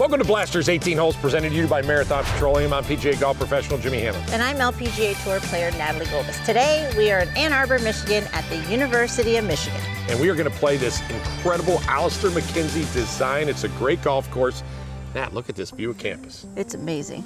Welcome to Blasters 18 Holes, presented to you by Marathon Petroleum. I'm PGA golf professional Jimmy Hanlin. And I'm LPGA Tour player Natalie Gulbis. Today, we are in Ann Arbor, Michigan at the University of Michigan. And we are going to play this incredible Alister McKenzie design. It's a great golf course. Nat, look at this view of campus. It's amazing.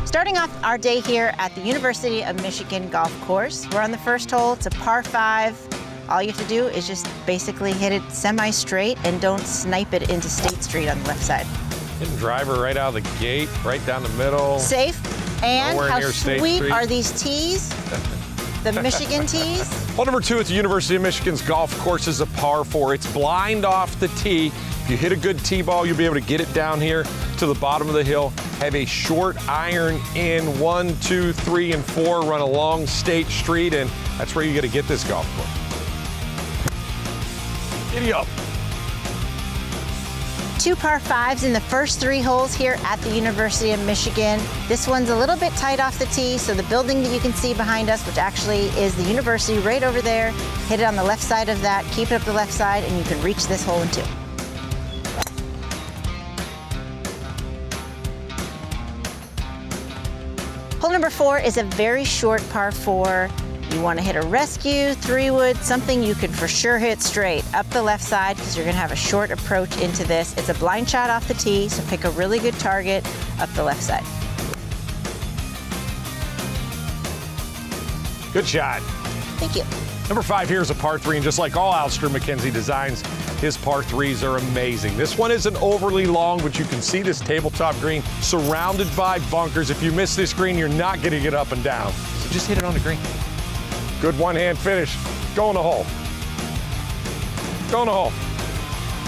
Starting off our day here at the University of Michigan golf course. We're on the first hole. It's a par 5. All you have to do is just basically hit it semi-straight and don't snipe it into State Street on the left side. Hitting driver right out of the gate, right down the middle. Safe. And Nowhere how near State sweet Street. are these tees? The Michigan tees. Hole number 2 at the University of Michigan's golf course is a par 4. It's blind off the tee. If you hit a good tee ball, you'll be able to get it down here to the bottom of the hill. Have a short iron in 1, 2, 3, and 4. Run along State Street, and that's where you got to get this golf course. Giddy up. 2 par 5s in the first 3 holes here at the University of Michigan. This one's a little bit tight off the tee, so the building that you can see behind us, which actually is the university right over there, hit it on the left side of that, keep it up the left side, and you can reach this hole in 2. Hole number 4 is a very short par 4. You want to hit a rescue, 3-wood, something you can for sure hit straight up the left side because you're going to have a short approach into this. It's a blind shot off the tee, so pick a really good target up the left side. Good shot. Thank you. Number 5 here is a par 3, and just like all Alister McKenzie designs, his par 3s are amazing. This one isn't overly long, but you can see this tabletop green surrounded by bunkers. If you miss this green, you're not going to get up and down. So just hit it on the green. Good one-hand finish. Go in the hole. Go in the hole.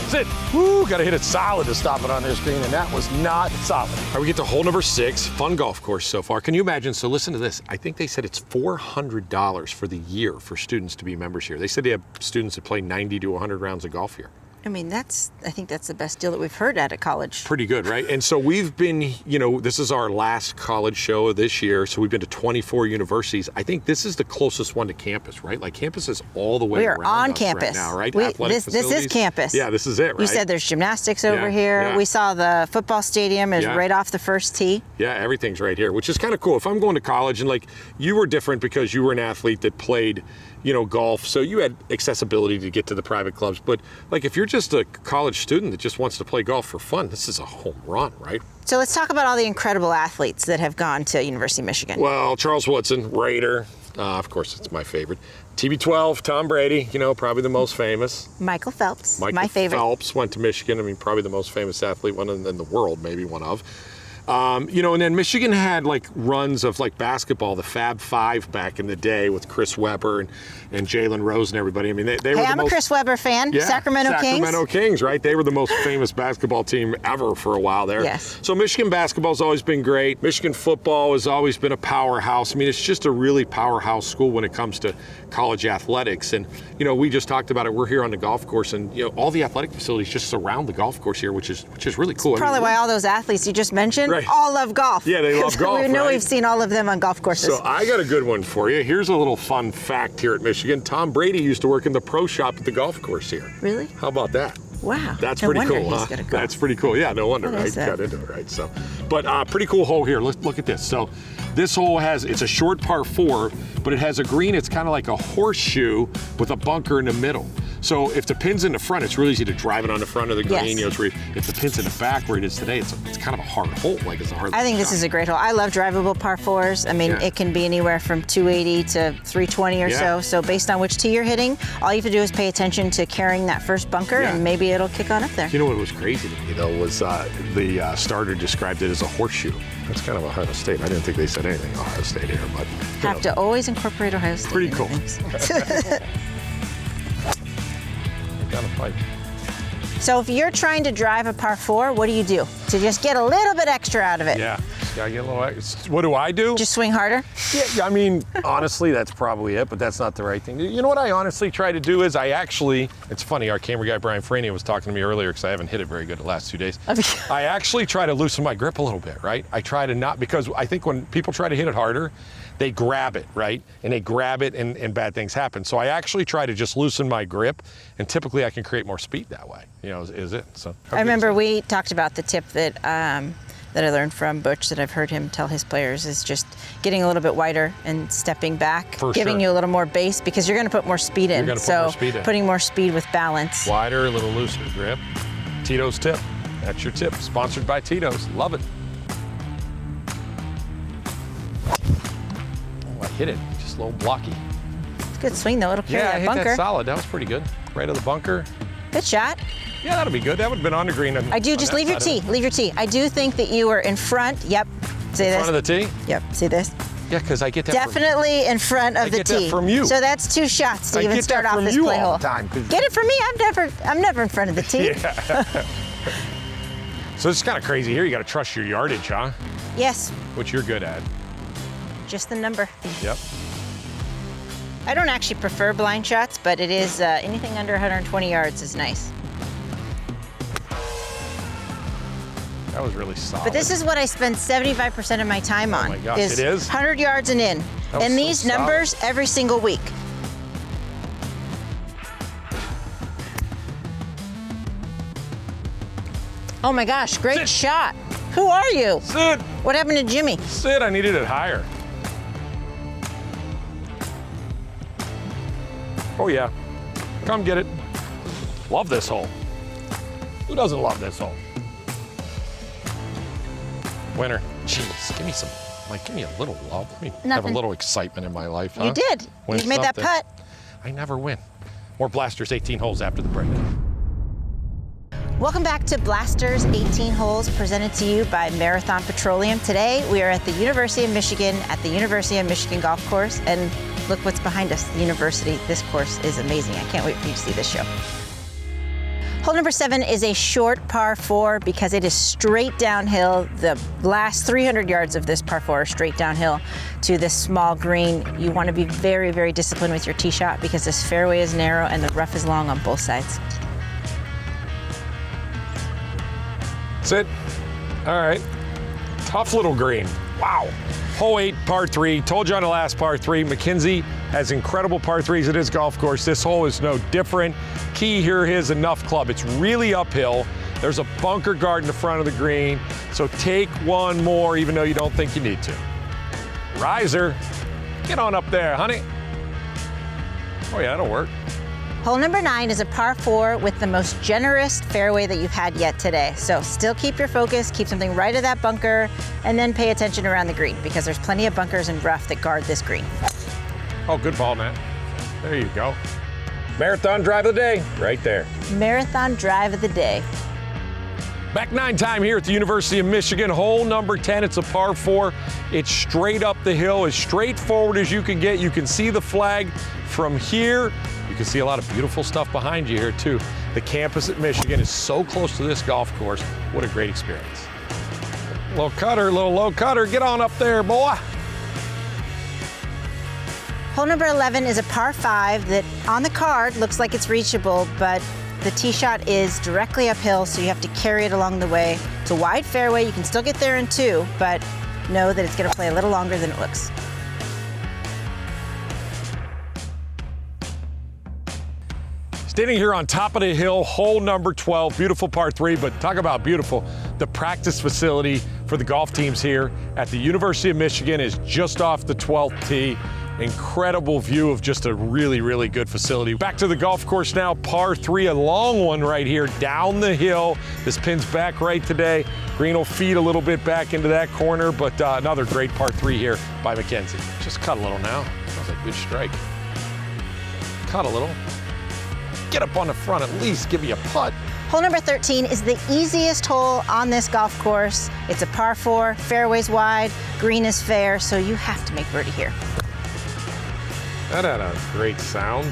That's it. Woo, got to hit it solid to stop it on this green, and that was not solid. All right, we get to hole number 6. Fun golf course so far. Can you imagine? So listen to this. I think they said it's $400 for the year for students to be members here. They said they have students that play 90 to 100 rounds of golf here. I mean, I think that's the best deal that we've heard at a college. Pretty good, right? And so we've been, this is our last college show of this year. So we've been to 24 universities. I think this is the closest one to campus, right? Like campus is all the way around We are on us campus right now, right? This is campus. Yeah, this is it, right? You said there's gymnastics over here. Yeah. We saw the football stadium is right off the first tee. Yeah, everything's right here, which is kind of cool. If I'm going to college, and like you were different because you were an athlete that played, golf, so you had accessibility to get to the private clubs. But like if you're just a college student that just wants to play golf for fun, this is a home run, right? So let's talk about all the incredible athletes that have gone to University of Michigan. Well, Charles Woodson, Raider, of course, it's my favorite. TB12, Tom Brady, probably the most famous. Michael Phelps, my favorite. Phelps went to Michigan. I mean, probably the most famous athlete, one in the world, maybe one of. And then Michigan had like runs of like basketball, the Fab Five back in the day with Chris Webber and Jalen Rose and everybody. I mean, they were I'm a Chris Webber fan. Yeah, Sacramento Kings, right? They were the most famous basketball team ever for a while there. Yes. So Michigan basketball's always been great. Michigan football has always been a powerhouse. I mean, it's just a really powerhouse school when it comes to college athletics. And, we just talked about it. We're here on the golf course, and, all the athletic facilities just surround the golf course here, which is really cool. Probably why all those athletes you just mentioned all love golf. Yeah, they love golf, We know right? we've seen all of them on golf courses. So I got a good one for you. Here's a little fun fact here at Michigan. Tom Brady used to work in the pro shop at the golf course here. Really? How about that? Wow. That's no pretty wonder cool, he's huh? good at golf. That's pretty cool. Yeah, no wonder, What right? is that? Got into it, right? So, but pretty cool hole here. Let's look at this. So this hole it's a short par 4, but it has a green. It's kind of like a horseshoe with a bunker in the middle. So if the pin's in the front, it's really easy to drive it on the front of the green. Yes. If the pin's in the back where it is today, it's kind of a hard hole. Like it's a hard. I think this is a great hole. I love drivable par 4s. I mean, it can be anywhere from 280 to 320 or so. So based on which tee you're hitting, all you have to do is pay attention to carrying that first bunker, and maybe it'll kick on up there. You know what was crazy to me though was the starter described it as a horseshoe. That's kind of Ohio State. I didn't think they said anything Ohio State here, but have to always incorporate Ohio State. Pretty cool. Got a fight. So if you're trying to drive a par 4, what do you do to just get a little bit extra out of it? Yeah. Gotta get a little. What do I do? Just swing harder? Yeah, I mean, honestly, that's probably it, but that's not the right thing. You know what I honestly try to do is it's funny, our camera guy, Brian Frania, was talking to me earlier because I haven't hit it very good the last 2 days. I actually try to loosen my grip a little bit, right? I try to not, because I think when people try to hit it harder, they grab it, right? And they grab it and bad things happen. So I actually try to just loosen my grip, and typically I can create more speed that way, is it? So I remember we talked about the tip that I learned from Butch that I've heard him tell his players is just getting a little bit wider and stepping back, giving you a little more base because you're going to put more speed in. Putting more speed with balance. Wider, a little looser grip. Tito's tip. That's your tip. Sponsored by Tito's. Love it. Oh, I hit it. Just a little blocky. It's a good swing though. It'll carry that bunker. Yeah, I hit that solid. That was pretty good. Right of the bunker. Good shot. Yeah, that'll be good. That would have been on the green. I do. Just leave your tee. Leave your tee. I do think that you were in front. Yep. See this? In front of the tee? Yep. See this? Yeah, because I get that. Definitely in front of the tee. I get that from you. So that's 2 shots to even start off this play hole. Get it from me. I'm never in front of the tee. Yeah. So it's kind of crazy here. You got to trust your yardage, huh? Yes. Which you're good at. Just the number. Yep. I don't actually prefer blind shots, but it is anything under 120 yards is nice. That was really solid. But this is what I spend 75% of my time on. Oh my gosh, it is? 100 yards and in. And these numbers every single week. Oh my gosh, great shot. Who are you? Sid. What happened to Jimmy? Sid, I needed it higher. Oh yeah, come get it. Love this hole. Who doesn't love this hole? Winner. Jeez, give me a little love. Let me have a little excitement in my life, huh? You did. You made that putt. I never win. More Blasters 18 holes after the break. Welcome back to Blasters 18 Holes, presented to you by Marathon Petroleum. Today, we are at the University of Michigan, at the University of Michigan Golf Course, and look what's behind us, the university. This course is amazing. I can't wait for you to see this show. Hole number 7 is a short par 4 because it is straight downhill. The last 300 yards of this par 4 are straight downhill to this small green. You want to be very, very disciplined with your tee shot because this fairway is narrow and the rough is long on both sides. Sit. All right. Tough little green. Wow. Hole 8, par 3. Told you on the last par 3, McKenzie has incredible par 3s at his golf course. This hole is no different. Key here is enough club. It's really uphill. There's a bunker guard in the front of the green, so take one more even though you don't think you need to. Riser, get on up there, honey. Oh yeah, that'll work. Hole number 9 is a par 4 with the most generous fairway that you've had yet today. So still keep your focus, keep something right of that bunker, and then pay attention around the green because there's plenty of bunkers and rough that guard this green. Oh, good ball, Matt. There you go. Marathon drive of the day, right there. Marathon drive of the day. Back 9 time here at the University of Michigan. Hole number 10, it's a par 4. It's straight up the hill, as straightforward as you can get. You can see the flag from here. You can see a lot of beautiful stuff behind you here too. The campus at Michigan is so close to this golf course. What a great experience. Little low cutter, get on up there, boy. Hole number 11 is a par 5 that on the card looks like it's reachable, but the tee shot is directly uphill, so you have to carry it along the way. It's a wide fairway, you can still get there in 2, but know that it's gonna play a little longer than it looks. Standing here on top of the hill, hole number 12, beautiful par 3, but talk about beautiful. The practice facility for the golf teams here at the University of Michigan is just off the 12th tee. Incredible view of just a really, really good facility. Back to the golf course now, par 3, a long one right here down the hill. This pin's back right today. Green will feed a little bit back into that corner, but another great par 3 here by McKenzie. Just cut a little now. That was a good strike. Cut a little. Get up on the front, at least give me a putt. Hole number 13 is the easiest hole on this golf course. It's a par 4, fairway's wide, green is fair, so you have to make birdie here. That had a great sound.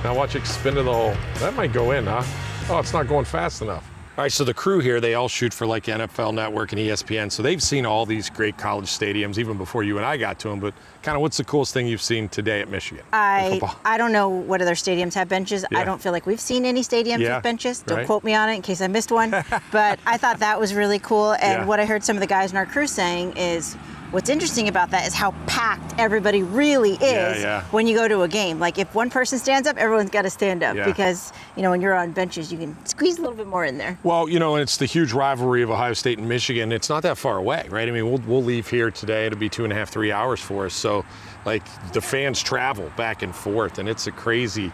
Now watch it spin to the hole. That might go in, huh? Oh, it's not going fast enough. All right, so the crew here, they all shoot for like NFL Network and ESPN, so they've seen all these great college stadiums even before you and I got to them, but kind of what's the coolest thing you've seen today at Michigan? I don't know what other stadiums have benches. Yeah. I don't feel like we've seen any stadiums with benches. Don't right. quote me on it in case I missed one, but I thought that was really cool, and what I heard some of the guys in our crew saying is, what's interesting about that is how packed everybody really is when you go to a game. Like if one person stands up, everyone's got to stand up because, you know, when you're on benches, you can squeeze a little bit more in there. Well, you know, and it's the huge rivalry of Ohio State and Michigan. It's not that far away, right? I mean, we'll leave here today. It'll be 2.5, 3 hours for us. So, like, the fans travel back and forth, and it's a crazy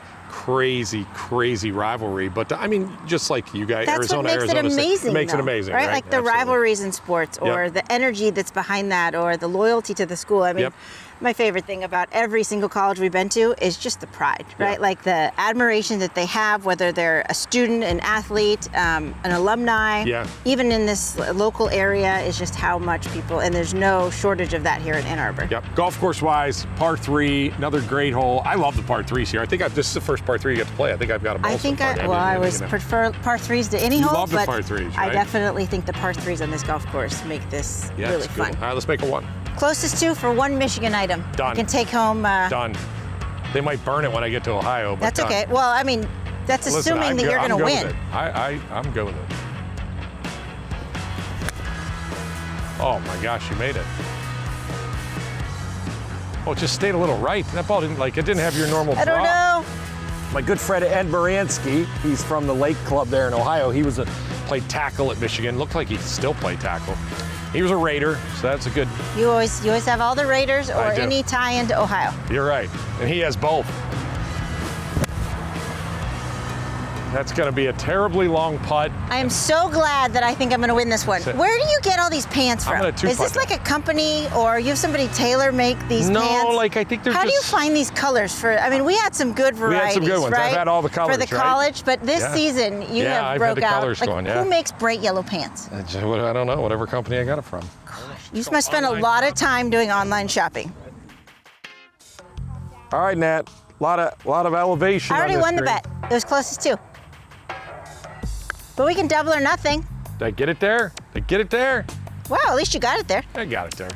rivalry. But I mean, just like you guys, That's Arizona, what makes it amazing. it makes it amazing, right? Like the rivalries in sports, or the energy that's behind that, or the loyalty to the school. I mean, my favorite thing about every single college we've been to is just the pride, right? Like the admiration that they have, whether they're a student, an athlete, an alumni, even in this local area, is just how much people, and there's no shortage of that here in Ann Arbor. Golf course wise, par 3, another great hole. I love the par 3s here. I think this is the first par 3 you get to play. I think I've got them all. I think I always prefer par 3s to any hole. Love the but par 3s, right? I definitely think the par 3s on this golf course make this really fun. All right, let's make a 1. Closest to for one Michigan item. Done. You can take home. Done. They might burn it when I get to Ohio, but that's okay. Well, I mean, that's assuming that you're going to win. I'm good with it. Oh my gosh, you made it. Oh, it just stayed a little right. That ball didn't it didn't have your normal drop. I don't know. My good friend Ed Moransky, he's from the Lake Club there in Ohio. He played tackle at Michigan. Looked like he still played tackle. He was a Raider, so that's a good. You always have all the Raiders or any tie into Ohio. You're right, and he has both. That's going to be a terribly long putt. I am so glad that I think I'm going to win this one. Where do you get all these pants from? Is this like a company, or you have somebody tailor make these pants? No, like I think they're How do you find these colors for? I mean, we had some good varieties, we had some good ones. right? I've had all the colors, for the college, but this season you have I've broke had the out. colors going, Who makes bright yellow pants? I don't know. Whatever company I got it from. Gosh, you must spend a lot of time doing online shopping. All right, Nat. A lot of elevation. I already won the green. bet. It was closest too. But we can double or nothing. Did I get it there? Did I get it there? Wow, at least you got it there. I got it there.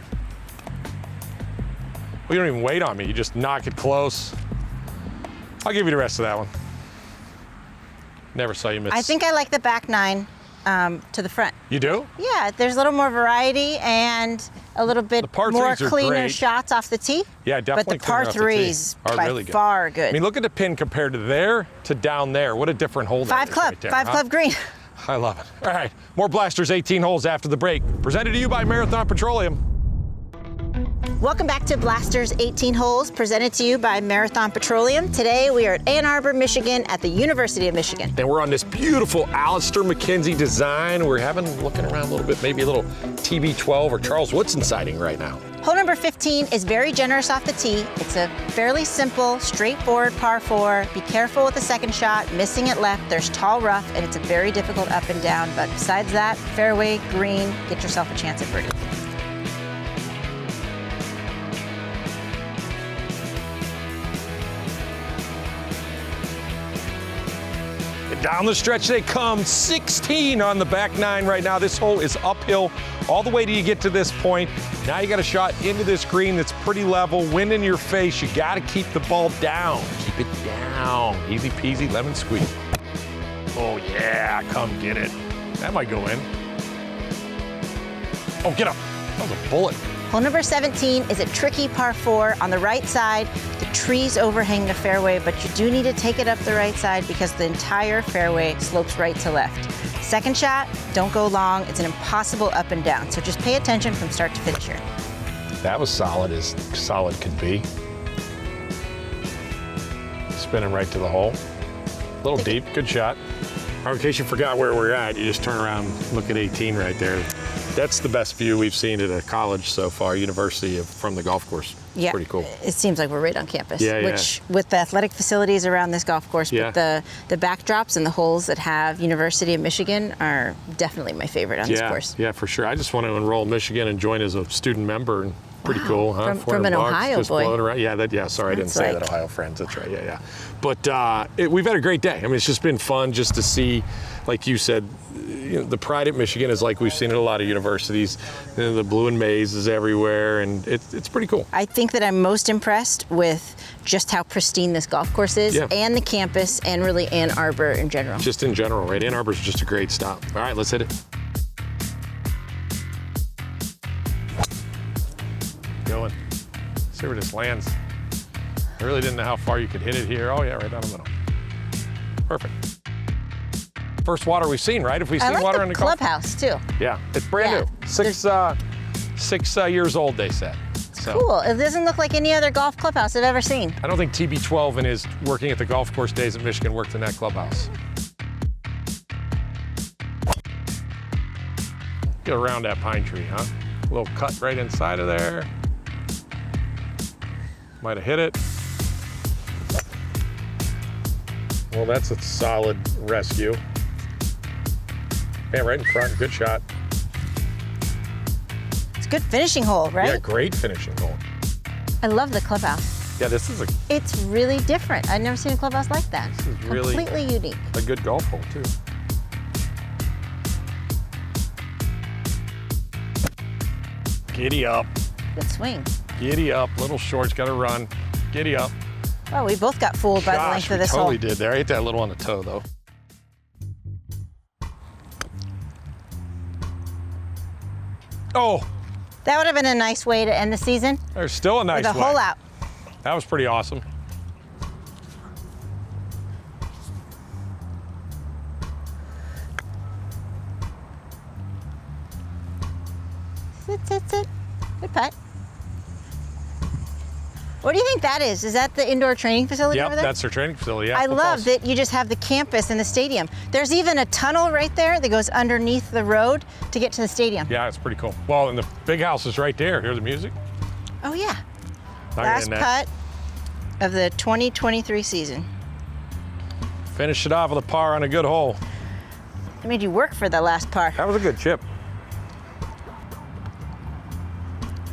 Well, you don't even wait on me. You just knock it close. I'll give you the rest of that one. Never saw you miss. I think I like the back 9 to the front. You do? Yeah, there's a little more variety and a little bit more cleaner shots off the tee. Yeah, definitely. But the par 3s by really far good. I mean, look at the pin compared to there to down there. What a different hole that is right there, 5 club green. I love it. All right, more Blasters 18 holes after the break. Presented to you by Marathon Petroleum. Welcome back to Blasters 18 Holes, presented to you by Marathon Petroleum. Today we are at Ann Arbor, Michigan, at the University of Michigan. And we're on this beautiful Alister McKenzie design. We're looking around a little bit, maybe a little TB12 or Charles Woodson sighting right now. Hole number 15 is very generous off the tee. It's a fairly simple, straightforward par 4. Be careful with the second shot, missing it left. There's tall rough, and it's a very difficult up and down. But besides that, fairway, green, get yourself a chance at birdie. Down the stretch they come, 16 on the back 9 right now. This hole is uphill all the way till you get to this point. Now you got a shot into this green that's pretty level, wind in your face. You got to keep the ball down. Keep it down. Easy peasy, lemon squeeze. Oh yeah, come get it. That might go in. Oh, get up. That was a bullet. Hole number 17 is a tricky par 4 on the right side. The trees overhang the fairway, but you do need to take it up the right side because the entire fairway slopes right to left. Second shot, don't go long. It's an impossible up and down, so just pay attention from start to finish here. That was solid as solid could be. Spinning right to the hole. A little deep, good shot. In case you forgot where we're at, you just turn around, look at 18 right there. That's the best view we've seen at a college so far, university from the golf course. Yeah, pretty cool. It seems like we're right on campus. Yeah, which, with the athletic facilities around this golf course, but the backdrops and the holes that have University of Michigan are definitely my favorite on this course. Yeah, for sure. I just want to enroll in Michigan and join as a student member. And pretty cool, huh? From an Ohio just boy. Around. Yeah, sorry, I didn't say that. Ohio friends, that's right, yeah. But we've had a great day. I mean, it's just been fun just to see, like you said, the pride at Michigan is like we've seen at a lot of universities. The blue and maize is everywhere, and it's pretty cool. I think that I'm most impressed with just how pristine this golf course is, and the campus, and really Ann Arbor in general. Just in general, right? Ann Arbor is just a great stop. All right, let's hit it. Going. See where this lands. I really didn't know how far you could hit it here. Oh yeah, right down the middle. Perfect. First water we've seen, right? If we've seen water in the clubhouse too. Yeah, it's brand new. Six years old, they said. So. Cool. It doesn't look like any other golf clubhouse I've ever seen. I don't think TB12 in his working at the golf course days at Michigan worked in that clubhouse. Get around that pine tree, huh? A little cut right inside of there. Might have hit it. Well, that's a solid rescue. Man, right in front, good shot. It's a good finishing hole, right? Yeah, great finishing hole. I love the clubhouse. Yeah, this is It's really different. I've never seen a clubhouse like that. This is really completely unique. A good golf hole, too. Giddy up. Good swing. Giddy up. Little short's got to run. Giddy up. Oh, we both got fooled by the length of this hole. Totally did there. I hit that little on the toe, though. Oh. That would have been a nice way to end the season. There's still a nice way. With a hole out. That was pretty awesome. Sit. Good putt. What do you think that is? Is that the indoor training facility over there? Yep, that's their training facility. Yeah, I love that you just have the campus and the stadium. There's even a tunnel right there that goes underneath the road to get to the stadium. Yeah, it's pretty cool. Well, and the big house is right there. Hear the music? Oh, yeah. Last putt of the 2023 season. Finish it off with a par on a good hole. I made you work for the last par. That was a good chip.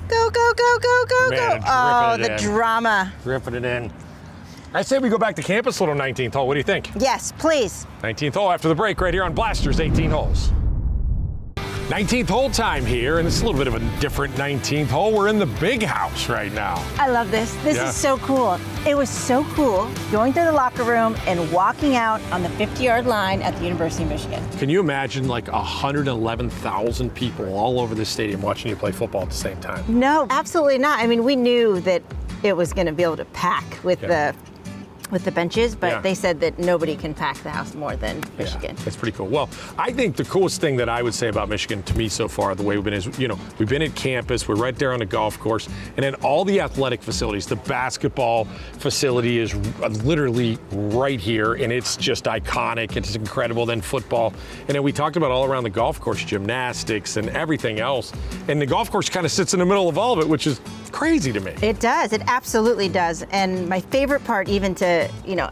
Go. Oh, the drama. Ripping it in. I say we go back to campus, little 19th hole. What do you think? Yes, please. 19th hole after the break right here on Blasters 18 Holes. 19th hole time here, and it's a little bit of a different 19th hole. We're in the big house right now. I love this. This is so cool. It was so cool going through the locker room and walking out on the 50-yard line at the University of Michigan. Can you imagine like 111,000 people all over this stadium watching you play football at the same time? No, absolutely not. I mean, we knew that it was going to be able to pack with the benches, but they said that nobody can pack the house more than Michigan. Yeah, that's pretty cool. Well, I think the coolest thing that I would say about Michigan to me so far, the way we've been is, we've been at campus, we're right there on the golf course, and then all the athletic facilities. The basketball facility is literally right here, and it's just iconic. It's incredible. Then football. And then we talked about all around the golf course, gymnastics and everything else. And the golf course kind of sits in the middle of all of it, which is crazy to me. It does. It absolutely does. And my favorite part, even to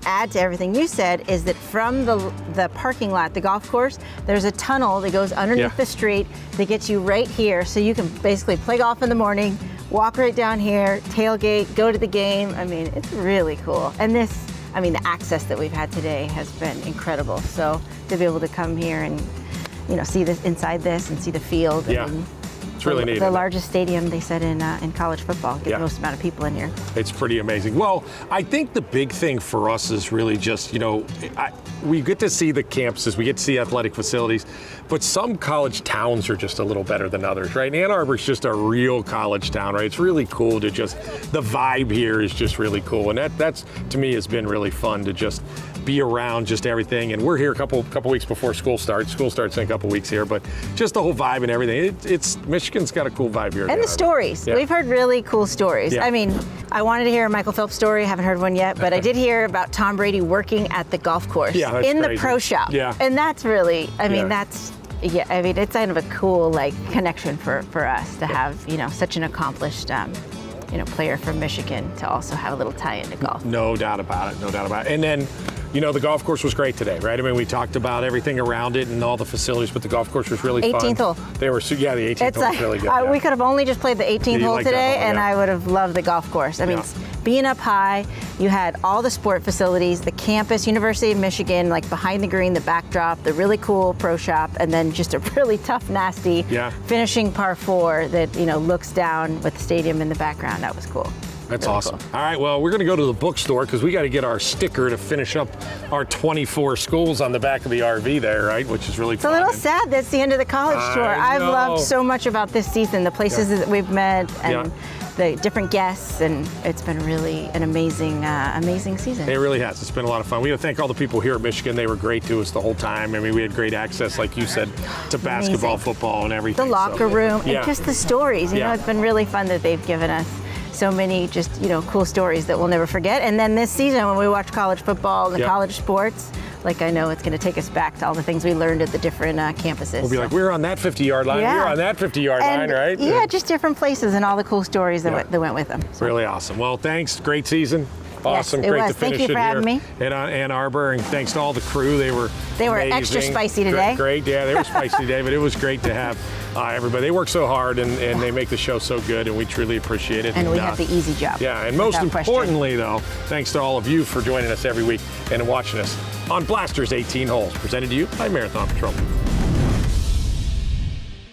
add to everything you said, is that from the parking lot, the golf course, there's a tunnel that goes underneath the street that gets you right here, so you can basically play golf in the morning, walk right down here, tailgate, go to the game. I mean, it's really cool. And the access that we've had today has been incredible. So to be able to come here and see this inside this and see the field. Yeah. It's really neat. The largest stadium, they said, in college football. Get the most amount of people in here. It's pretty amazing. Well, I think the big thing for us is really just, we get to see the campuses, we get to see athletic facilities, but some college towns are just a little better than others, right? And Ann Arbor is just a real college town, right? It's really cool to the vibe here is just really cool. And that's, to me, has been really fun to just be around just everything. And we're here a couple weeks before school starts. School starts in a couple weeks here, but just the whole vibe and everything. Michigan's got a cool vibe here. And the stories. Yeah. We've heard really cool stories. Yeah. I mean, I wanted to hear a Michael Phelps story. Haven't heard one yet, but I did hear about Tom Brady working at the golf course in the pro shop. Yeah. And that's really, it's kind of a cool connection for us to have, such an accomplished player from Michigan to also have a little tie into golf. No doubt about it. And then You know, the golf course was great today, right? I mean, we talked about everything around it and all the facilities, but the golf course was really fun. 18th hole. They were, yeah, the 18th hole was really good. We could have only just played the 18th hole like that today, hole, and yeah. I would have loved the golf course. I mean, being up high, you had all the sport facilities, the campus, University of Michigan, like behind the green, the backdrop, the really cool pro shop, and then just a really tough, nasty finishing par 4 that, you know, looks down with the stadium in the background. That was cool. That's really awesome. Cool. All right, well, we're going to go to the bookstore because we got to get our sticker to finish up our 24 schools on the back of the RV there, right? Which is really fun. It's a little sad that's the end of the college tour. I've loved so much about this season, the places that we've met and the different guests, and it's been really an amazing, amazing season. It really has. It's been a lot of fun. We got to thank all the people here at Michigan. They were great to us the whole time. I mean, we had great access, like you said, to basketball, football, and everything. The locker room, and just the stories. You know, it's been really fun that they've given us so many just, you know, cool stories that we'll never forget. And then this season when we watch college football and the college sports, like I know it's going to take us back to all the things we learned at the different campuses. We'll be like, we were on that 50-yard line, we were on that 50-yard line, right? Yeah, just different places and all the cool stories that went with them. So. Really awesome. Well, thanks. Great season. Awesome. Yes, it Great was. to finish Thank you for having me. in Ann Arbor, and thanks to all the crew. They were amazing. Extra spicy today. Great. Yeah, they were spicy today, but it was great to have everybody. They work so hard and they make the show so good, and we truly appreciate it. And we have the easy job. Yeah, and most importantly, though, thanks to all of you for joining us every week and watching us on Blasters 18 Holes, presented to you by Marathon Patrol.